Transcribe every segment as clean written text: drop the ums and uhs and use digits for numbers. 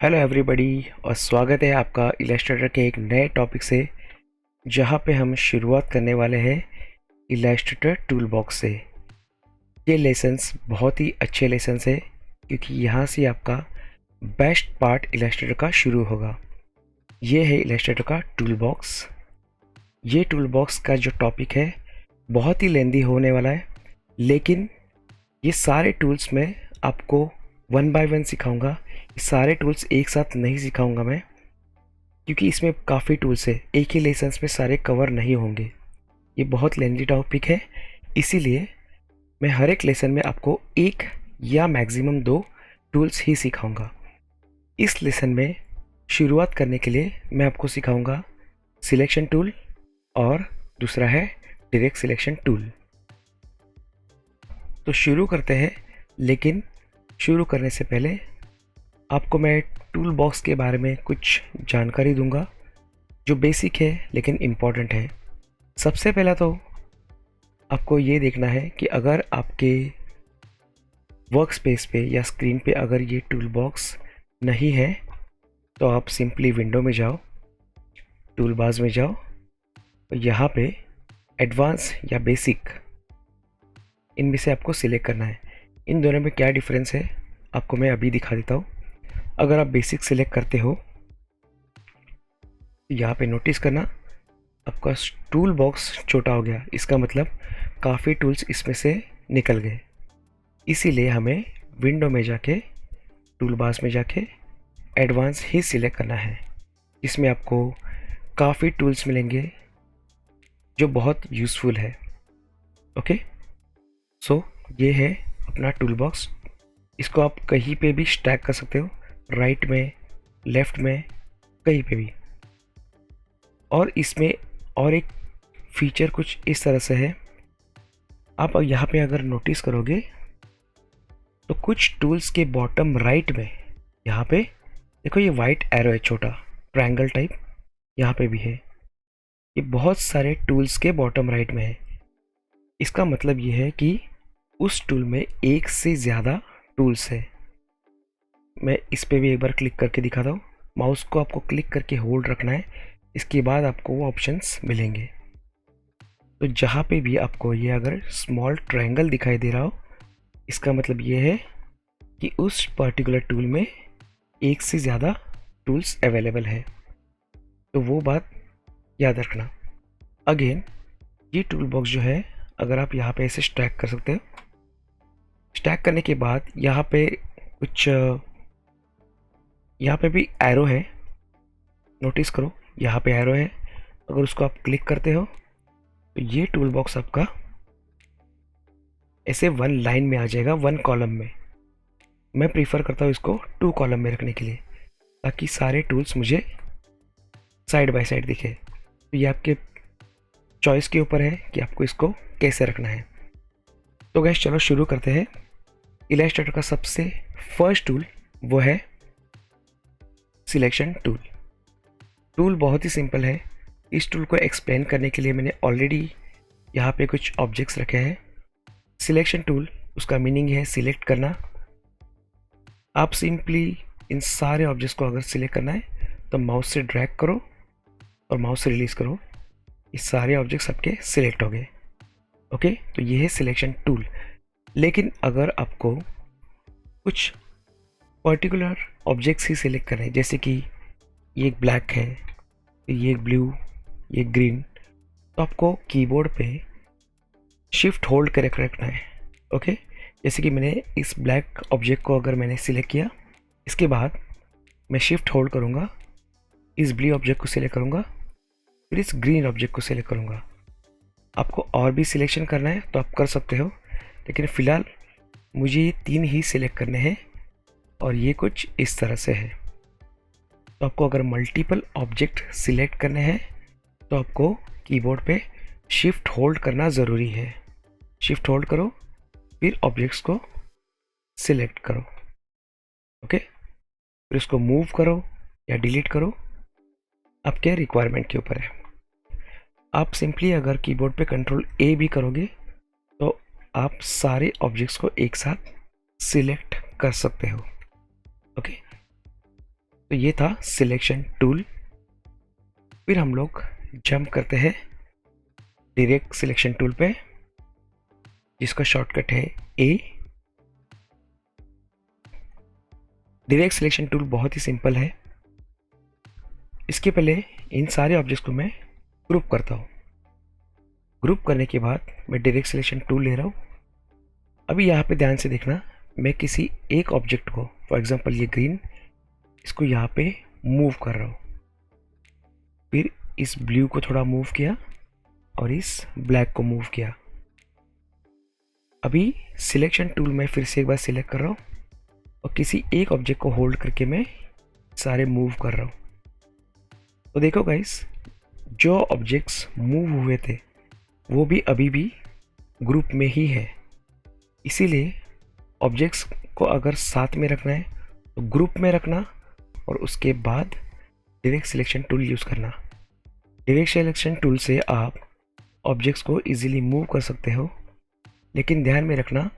Hello everybody और स्वागत है आपका इलस्ट्रेटर के एक नए टॉपिक से, जहां पे हम शुरुआत करने वाले हैं इलस्ट्रेटर टूल बॉक्स से। ये लेसन्स बहुत ही अच्छे लेसन्स है क्योंकि यहाँ से आपका बेस्ट पार्ट इलस्ट्रेटर का शुरू होगा। ये है इलस्ट्रेटर का टूल बॉक्स। ये टूल बॉक्स का जो टॉपिक है बहुत ही लेंदी होने वाला है, लेकिन ये सारे टूल्स मैं आपको वन बाय वन सिखाऊंगा। ये सारे टूल्स एक साथ नहीं सिखाऊंगा मैं, क्योंकि इसमें काफ़ी टूल्स है, एक ही लेसन्स में सारे कवर नहीं होंगे। ये बहुत लेंदी टॉपिक है, इसीलिए मैं हर एक लेसन में आपको एक या मैक्सिमम दो टूल्स ही सिखाऊंगा। इस लेसन में शुरुआत करने के लिए मैं आपको सिखाऊंगा सिलेक्शन टूल और दूसरा है डायरेक्ट सिलेक्शन टूल। तो शुरू करते हैं, लेकिन शुरू करने से पहले आपको मैं टूल बॉक्स के बारे में कुछ जानकारी दूंगा जो बेसिक है लेकिन इम्पॉर्टेंट है। सबसे पहला तो आपको ये देखना है कि अगर आपके वर्क स्पेस पे या स्क्रीन पे अगर ये टूल बॉक्स नहीं है तो आप सिंपली विंडो में जाओ, टूल बार्स में जाओ और यहाँ पे एडवांस या बेसिक, इनमें से आपको सिलेक्ट करना है। इन दोनों में क्या डिफरेंस है आपको मैं अभी दिखा देता हूँ। अगर आप बेसिक सिलेक्ट करते हो तो यहाँ पे नोटिस करना आपका टूल बॉक्स छोटा हो गया, इसका मतलब काफ़ी टूल्स इसमें से निकल गए। इसीलिए हमें विंडो में जाके टूल बार्स में जाके एडवांस ही सिलेक्ट करना है। इसमें आपको काफ़ी टूल्स मिलेंगे जो बहुत यूज़फुल है। ओके, सो ये है अपना टूल बॉक्स। इसको आप कहीं पे भी स्टैक कर सकते हो, राइट में, लेफ़्ट में, कहीं पे भी। और इसमें और एक फीचर कुछ इस तरह से है, आप यहाँ पे अगर नोटिस करोगे तो कुछ टूल्स के बॉटम राइट में यहाँ पे देखो ये वाइट एरो है, छोटा ट्रायंगल टाइप यहाँ पे भी है। ये बहुत सारे टूल्स के बॉटम राइट में है। इसका मतलब ये है कि उस टूल में एक से ज़्यादा टूल्स है। मैं इस पे भी एक बार क्लिक करके दिखाता हूँ। माउस को आपको क्लिक करके होल्ड रखना है, इसके बाद आपको वो ऑप्शंस मिलेंगे। तो जहाँ पे भी आपको ये अगर स्मॉल ट्रायंगल दिखाई दे रहा हो, इसका मतलब ये है कि उस पर्टिकुलर टूल में एक से ज़्यादा टूल्स अवेलेबल है। तो वो बात याद रखना। अगेन ये टूल बॉक्स जो है, अगर आप यहाँ पे ऐसे स्टैक कर सकते हो। स्टैक करने के बाद यहाँ पे कुछ यहाँ पे भी एरो है, नोटिस करो यहाँ पे एरो है। अगर उसको आप क्लिक करते हो तो ये टूल बॉक्स आपका ऐसे वन लाइन में आ जाएगा, वन कॉलम में। मैं प्रीफर करता हूँ इसको टू कॉलम में रखने के लिए, ताकि सारे टूल्स मुझे साइड बाय साइड दिखे। तो ये आपके चॉइस के ऊपर है कि आपको इसको कैसे रखना है। तो गैस चलो शुरू करते हैं। इलस्ट्रेटर का सबसे फर्स्ट टूल वो है सिलेक्शन टूल। टूल बहुत ही सिंपल है। इस टूल को एक्सप्लेन करने के लिए मैंने ऑलरेडी यहाँ पे कुछ ऑब्जेक्ट्स रखे हैं। सिलेक्शन टूल, उसका मीनिंग है सिलेक्ट करना। आप सिंपली इन सारे ऑब्जेक्ट्स को अगर सिलेक्ट करना है तो माउस से ड्रैग करो और माउस से रिलीज़ करो, ये सारे ऑब्जेक्ट्स आपके सिलेक्ट हो गए। ओके, तो ये है सिलेक्शन टूल। लेकिन अगर आपको कुछ पर्टिकुलर ऑब्जेक्ट्स ही सिलेक्ट करने हैं, जैसे कि ये एक ब्लैक है, ये एक ब्लू, ये ग्रीन, तो आपको कीबोर्ड पे शिफ्ट होल्ड करके रखना है। ओके, जैसे कि मैंने इस ब्लैक ऑब्जेक्ट को अगर मैंने सिलेक्ट किया, इसके बाद मैं शिफ्ट होल्ड करूँगा, इस ब्लू ऑब्जेक्ट को सिलेक्ट करूँगा, फिर इस ग्रीन ऑब्जेक्ट को सिलेक्ट करूँगा। आपको और भी सिलेक्शन करना है तो आप कर सकते हो, लेकिन फ़िलहाल मुझे ये तीन ही सिलेक्ट करने हैं और ये कुछ इस तरह से है। तो आपको अगर मल्टीपल ऑब्जेक्ट सिलेक्ट करने हैं तो आपको कीबोर्ड पे शिफ्ट होल्ड करना ज़रूरी है। शिफ्ट होल्ड करो, फिर ऑब्जेक्ट्स को सिलेक्ट करो। ओके, फिर उसको मूव करो या डिलीट करो, आपके रिक्वायरमेंट के ऊपर है। आप सिंपली अगर कीबोर्ड पे कंट्रोल ए भी करोगे तो आप सारे ऑब्जेक्ट्स को एक साथ सिलेक्ट कर सकते हो। ओके, तो ये था सिलेक्शन टूल। फिर हम लोग जंप करते हैं डायरेक्ट सिलेक्शन टूल पे, जिसका शॉर्टकट है ए। डायरेक्ट सिलेक्शन टूल बहुत ही सिंपल है। इसके पहले इन सारे ऑब्जेक्ट्स को मैं ग्रुप करता हूँ। ग्रुप करने के बाद मैं डायरेक्ट सिलेक्शन टूल ले रहा हूँ। अभी यहाँ पे ध्यान से देखना, मैं किसी एक ऑब्जेक्ट को, फॉर एग्जांपल ये ग्रीन, इसको यहाँ पे मूव कर रहा हूँ। फिर इस ब्लू को थोड़ा मूव किया और इस ब्लैक को मूव किया। अभी सिलेक्शन टूल में फिर से एक बार सिलेक्ट कर रहा हूँ और किसी एक ऑब्जेक्ट को होल्ड करके मैं सारे मूव कर रहा हूँ। तो देखो गाइस, जो ऑब्जेक्ट्स मूव हुए थे वो भी अभी भी ग्रुप में ही है। इसीलिए ऑब्जेक्ट्स को अगर साथ में रखना है तो ग्रुप में रखना और उसके बाद डायरेक्ट सिलेक्शन टूल यूज़ करना। डायरेक्ट सिलेक्शन टूल से आप ऑब्जेक्ट्स को इजीली मूव कर सकते हो, लेकिन ध्यान में रखना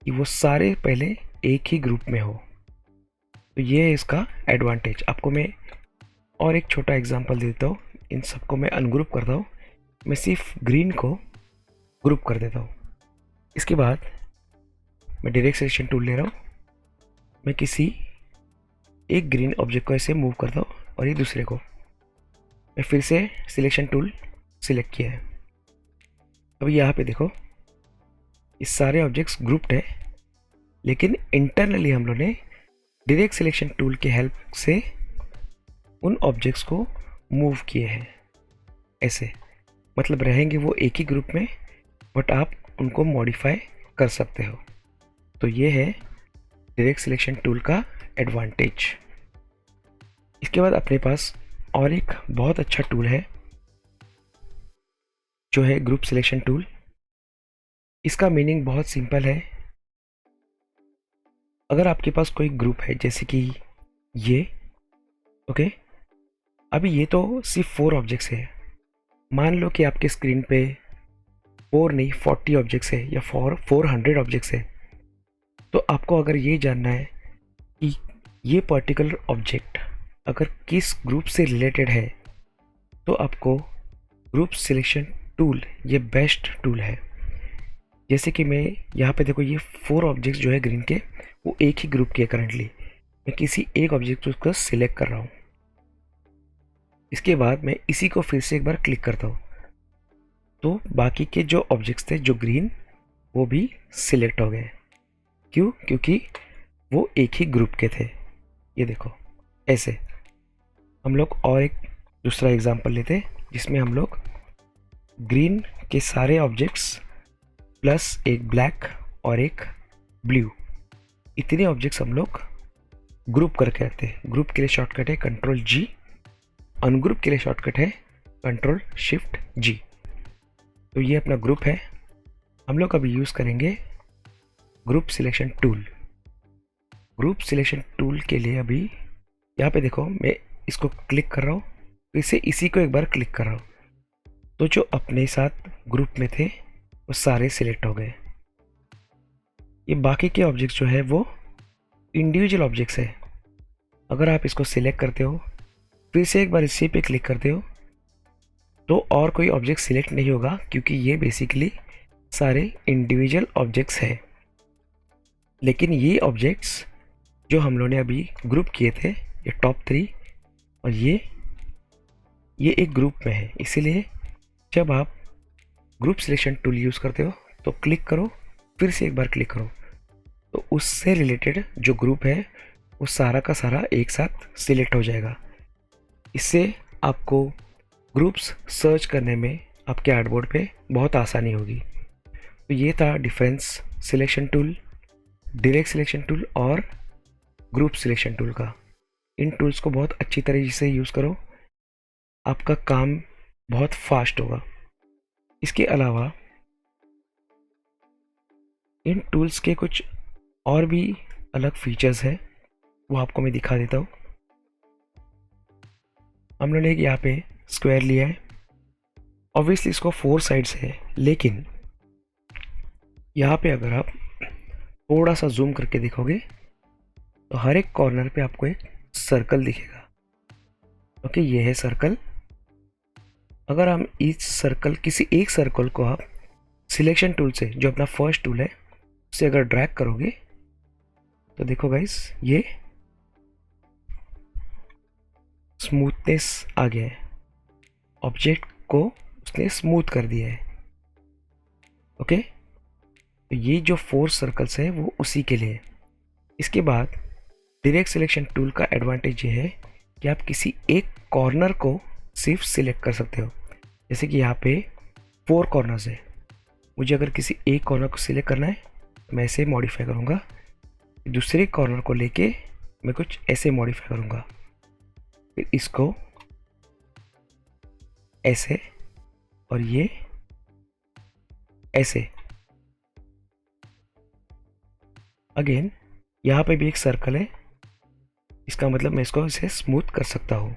कि वो सारे पहले एक ही ग्रुप में हो। तो ये है इसका एडवांटेज। आपको मैं और एक छोटा एग्जांपल देता हूँ। इन सबको मैं अनग्रुप करता हूँ। मैं सिर्फ ग्रीन को ग्रुप कर देता हूँ। इसके बाद मैं डायरेक्ट सिलेक्शन टूल ले रहा हूँ। मैं किसी एक ग्रीन ऑब्जेक्ट को ऐसे मूव करता हूँ और ये दूसरे को। मैं फिर से सिलेक्शन टूल सिलेक्ट किया है। अभी यहाँ पे देखो, ये सारे ऑब्जेक्ट्स ग्रुप्ड है, लेकिन इंटरनली हम लोग ने डायरेक्ट सिलेक्शन टूल के हेल्प से उन ऑब्जेक्ट्स को मूव किए हैं। ऐसे मतलब रहेंगे वो एक ही ग्रुप में, बट आप उनको मॉडिफाई कर सकते हो। तो ये है डायरेक्ट सिलेक्शन टूल का एडवांटेज। इसके बाद अपने पास और एक बहुत अच्छा टूल है जो है ग्रुप सिलेक्शन टूल। इसका मीनिंग बहुत सिंपल है। अगर आपके पास कोई ग्रुप है, जैसे कि ये, ओके, अभी ये तो सिर्फ 4 ऑब्जेक्ट्स है। मान लो कि आपके स्क्रीन पे 4 नहीं 40 ऑब्जेक्ट्स है या 400 ऑब्जेक्ट्स है। तो आपको अगर ये जानना है कि ये पर्टिकुलर ऑब्जेक्ट अगर किस ग्रुप से रिलेटेड है, तो आपको ग्रुप सिलेक्शन टूल ये बेस्ट टूल है। जैसे कि मैं यहाँ पे देखो, ये 4 ऑब्जेक्ट्स जो है ग्रीन के, वो एक ही ग्रुप के करंटली। मैं किसी एक ऑब्जेक्ट को सिलेक्ट कर रहा हूँ। इसके बाद मैं इसी को फिर से एक बार क्लिक करता हूँ, तो बाकी के जो ऑब्जेक्ट्स थे जो ग्रीन, वो भी सिलेक्ट हो गए। क्यों? क्योंकि वो एक ही ग्रुप के थे। ये देखो, ऐसे हम लोग और एक दूसरा एग्जांपल लेते हैं, जिसमें हम लोग ग्रीन के सारे ऑब्जेक्ट्स प्लस एक ब्लैक और एक ब्लू, इतने ऑब्जेक्ट्स हम लोग ग्रुप करके रखते हैं। ग्रुप के लिए शॉर्टकट है Ctrl+G, अनग्रुप के लिए शॉर्टकट है Ctrl+Shift+G। तो ये अपना ग्रुप है। हम लोग अभी यूज़ करेंगे group selection tool. Group selection tool के लिए अभी यहाँ पे देखो, मैं इसको क्लिक कर रहा हूँ, फिर से इसी को एक बार क्लिक कर रहा हूँ, तो जो अपने साथ ग्रुप में थे वो सारे सिलेक्ट हो गए। ये बाकी के ऑब्जेक्ट्स जो है वो इंडिविजुअल ऑब्जेक्ट्स है। अगर आप इसको सिलेक्ट करते हो, फिर से एक बार इसी पे क्लिक करते हो, तो और कोई ऑब्जेक्ट सिलेक्ट नहीं होगा, क्योंकि ये बेसिकली सारे इंडिविजुअल ऑब्जेक्ट्स है। लेकिन ये ऑब्जेक्ट्स जो हम लोगों ने अभी ग्रुप किए थे, ये टॉप 3 और ये एक ग्रुप में है। इसीलिए जब आप ग्रुप सिलेक्शन टूल यूज़ करते हो तो क्लिक करो, फिर से एक बार क्लिक करो, तो उससे रिलेटेड जो ग्रुप है वो सारा का सारा एक साथ सिलेक्ट हो जाएगा। इससे आपको ग्रुप्स सर्च करने में आपके आर्टबोर्ड पे बहुत आसानी होगी। तो ये था difference selection tool, direct selection tool और ग्रुप सिलेक्शन टूल का। इन टूल्स को बहुत अच्छी तरीके से यूज़ करो, आपका काम बहुत फास्ट होगा। इसके अलावा इन टूल्स के कुछ और भी अलग फीचर्स हैं, वो आपको मैं दिखा देता हूँ। हम लोगों ने यहाँ पे स्क्वायर लिया है। ऑब्वियसली इसको 4 साइड्स है, लेकिन यहाँ पे अगर आप थोड़ा सा जूम करके देखोगे तो हर एक कॉर्नर पे आपको एक सर्कल दिखेगा। ओके, ये है सर्कल। अगर हम इस सर्कल, किसी एक सर्कल को आप सिलेक्शन टूल से, जो अपना फर्स्ट टूल है, उससे अगर ड्रैग करोगे तो देखो गाइस, ये स्मूथनेस आ गया है, ऑब्जेक्ट को उसने स्मूथ कर दिया है। ओके, तो ये जो 4 सर्कल्स हैं वो उसी के लिए। इसके बाद डायरेक्ट सिलेक्शन टूल का एडवांटेज ये है कि आप किसी एक कॉर्नर को सिर्फ सिलेक्ट कर सकते हो। जैसे कि यहाँ पे 4 कॉर्नर्स है, मुझे अगर किसी एक कॉर्नर को सिलेक्ट करना है तो मैं ऐसे मॉडिफाई करूँगा, दूसरे कॉर्नर को लेके मैं कुछ ऐसे मॉडिफाई करूँगा, फिर इसको ऐसे और ये ऐसे। अगेन यहाँ पे भी एक सर्कल है, इसका मतलब मैं इसको इसे स्मूथ कर सकता हूँ।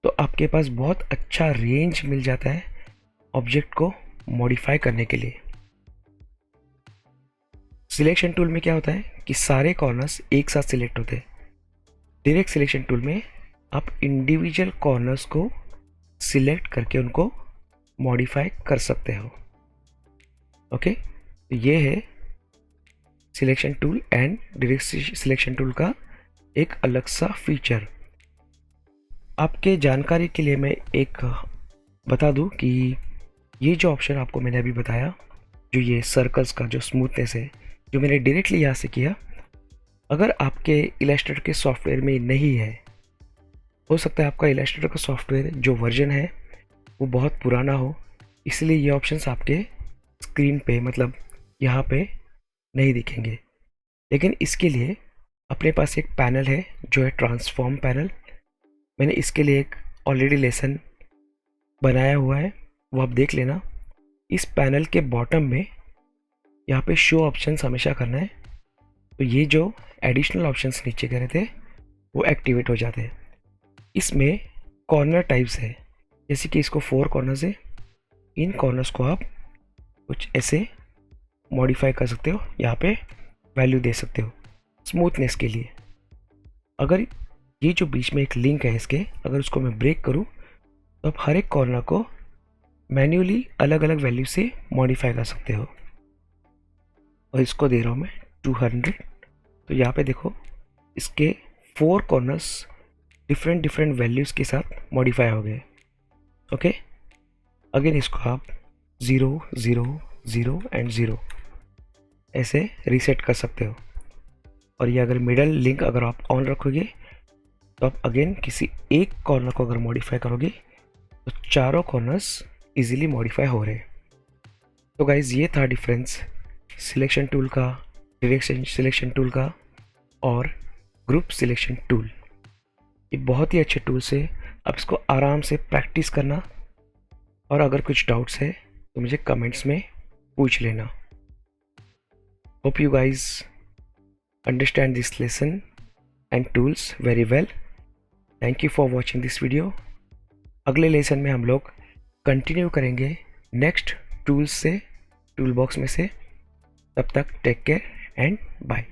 तो आपके पास बहुत अच्छा रेंज मिल जाता है ऑब्जेक्ट को मॉडिफाई करने के लिए। सिलेक्शन टूल में क्या होता है कि सारे कॉर्नर्स एक साथ सिलेक्ट होते हैं। डायरेक्ट सिलेक्शन टूल में आप इंडिविजुअल कॉर्नर्स को सिलेक्ट करके उनको मॉडिफाई कर सकते हो। ओके, तो ये है selection tool and direct selection tool का एक अलग सा फीचर। आपके जानकारी के लिए मैं एक बता दूं कि ये जो ऑप्शन आपको मैंने अभी बताया, जो ये सर्कल्स का जो स्मूथनेस है, जो मैंने डायरेक्टली यहाँ से किया, अगर आपके इलस्ट्रेटर के सॉफ्टवेयर में नहीं है, हो सकता है आपका इलस्ट्रेटर का सॉफ्टवेयर जो वर्जन है वो बहुत पुराना हो, इसलिए ये ऑप्शंस आपके स्क्रीन पे, मतलब यहाँ पे नहीं दिखेंगे। लेकिन इसके लिए अपने पास एक पैनल है जो है ट्रांसफॉर्म पैनल। मैंने इसके लिए एक ऑलरेडी लेसन बनाया हुआ है, वो आप देख लेना। इस पैनल के बॉटम में यहाँ पे शो ऑप्शंस हमेशा करना है, तो ये जो एडिशनल ऑप्शंस नीचे कह रहे थे वो एक्टिवेट हो जाते हैं। इसमें कॉर्नर टाइप्स है, जैसे कि इसको 4 कॉर्नर्स है, इन कॉर्नर्स को आप कुछ ऐसे मॉडिफाई कर सकते हो, यहाँ पे वैल्यू दे सकते हो स्मूथनेस के लिए। अगर ये जो बीच में एक लिंक है इसके, अगर उसको मैं ब्रेक करूँ तो आप हर एक कॉर्नर को मैन्युअली अलग अलग वैल्यू से मॉडिफाई कर सकते हो। और इसको दे रहा हूँ मैं 200। तो यहाँ पे देखो, इसके 4 कॉर्नर्स डिफरेंट वैल्यूज़ के साथ मॉडिफाई हो गए। ओके, अगेन इसको आप 0 0 0 एंड 0 ऐसे रीसेट कर सकते हो। और ये अगर मिडल लिंक अगर आप ऑन रखोगे तो आप अगेन किसी एक कॉर्नर को अगर मॉडिफाई करोगे तो चारों कॉर्नर्स इजीली मॉडिफाई हो रहे हैं। तो गाइज़, ये था डिफरेंस सिलेक्शन टूल का, डायरेक्ट सिलेक्शन टूल का और ग्रुप सिलेक्शन टूल। ये बहुत ही अच्छे टूल्स है, आप इसको आराम से प्रैक्टिस करना, और अगर कुछ डाउट्स है तो मुझे कमेंट्स में पूछ लेना। Hope you guys understand this lesson and tools very well. Thank you for watching this video. अगले लेसन में हम लोग कंटिन्यू करेंगे नेक्स्ट टूल्स से, टूल बॉक्स में से। तब तक टेक केयर एंड बाय।